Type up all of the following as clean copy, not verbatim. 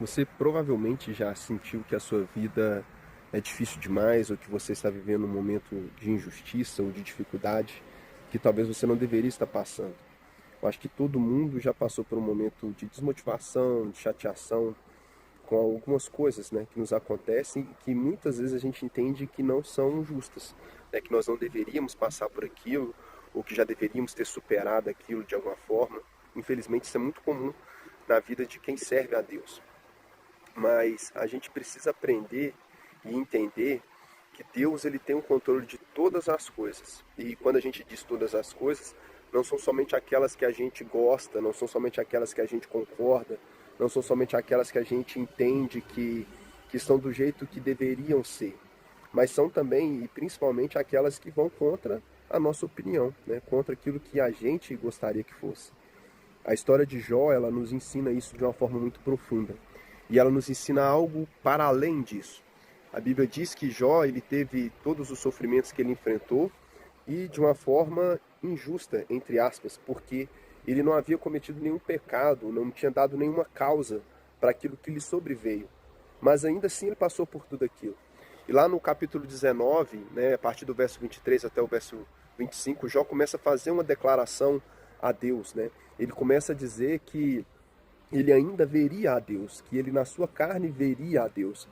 Você provavelmente já sentiu que a sua vida é difícil demais, ou que você está vivendo um momento de injustiça ou de dificuldade que talvez você não deveria estar passando. Eu acho que todo mundo já passou por um momento de desmotivação, de chateação com algumas coisas, né, que nos acontecem e que muitas vezes a gente entende que não são justas, né, que nós não deveríamos passar por aquilo ou que já deveríamos ter superado aquilo de alguma forma. Infelizmente, isso é muito comum na vida de quem serve a Deus. Mas a gente precisa aprender e entender que Deus ele tem o controle de todas as coisas. E quando a gente diz todas as coisas, não são somente aquelas que a gente gosta, não são somente aquelas que a gente concorda, não são somente aquelas que a gente entende que estão do jeito que deveriam ser, mas são também e principalmente aquelas que vão contra a nossa opinião, né? Contra aquilo que a gente gostaria que fosse. A história de Jó, ela nos ensina isso de uma forma muito profunda. E ela nos ensina algo para além disso. A Bíblia diz que Jó, ele teve todos os sofrimentos que ele enfrentou e de uma forma injusta, entre aspas, porque ele não havia cometido nenhum pecado, não tinha dado nenhuma causa para aquilo que lhe sobreveio. Mas ainda assim ele passou por tudo aquilo. E lá no capítulo 19, né, a partir do verso 23 até o verso 25, Jó começa a fazer uma declaração a Deus, né? Ele começa a dizer que ele ainda veria a Deus, que ele na sua carne veria a Deus.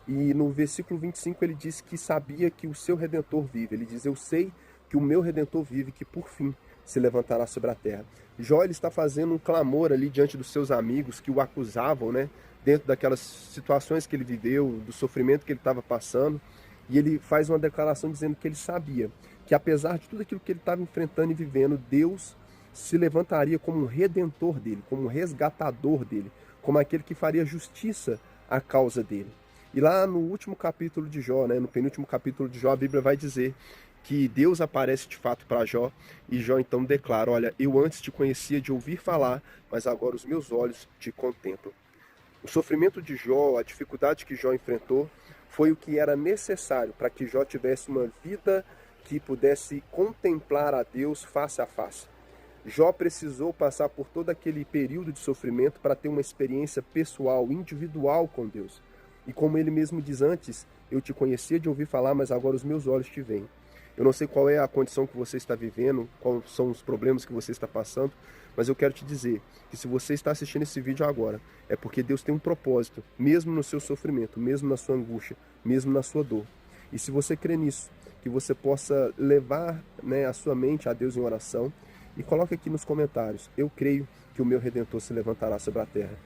E no versículo 25 ele diz que sabia que o seu Redentor vive. Ele diz, eu sei que o meu Redentor vive, que por fim se levantará sobre a terra. Jó ele está fazendo um clamor ali diante dos seus amigos que o acusavam, né? Dentro daquelas situações que ele viveu, do sofrimento que ele estava passando. E ele faz uma declaração dizendo que ele sabia que apesar de tudo aquilo que ele estava enfrentando e vivendo, Deus se levantaria como um redentor dele, como um resgatador dele, como aquele que faria justiça à causa dele. E lá no último capítulo de Jó, né, no penúltimo capítulo de Jó, a Bíblia vai dizer que Deus aparece de fato para Jó, e Jó então declara, olha, eu antes te conhecia de ouvir falar, mas agora os meus olhos te contemplam. O sofrimento de Jó, a dificuldade que Jó enfrentou, foi o que era necessário para que Jó tivesse uma vida que pudesse contemplar a Deus face a face. Jó precisou passar por todo aquele período de sofrimento para ter uma experiência pessoal, individual com Deus. E como ele mesmo diz antes, eu te conhecia de ouvir falar, mas agora os meus olhos te veem. Eu não sei qual é a condição que você está vivendo, quais são os problemas que você está passando, mas eu quero te dizer que se você está assistindo esse vídeo agora, é porque Deus tem um propósito, mesmo no seu sofrimento, mesmo na sua angústia, mesmo na sua dor. E se você crê nisso, que você possa levar, né, a sua mente a Deus em oração, e coloque aqui nos comentários, eu creio que o meu Redentor se levantará sobre a terra.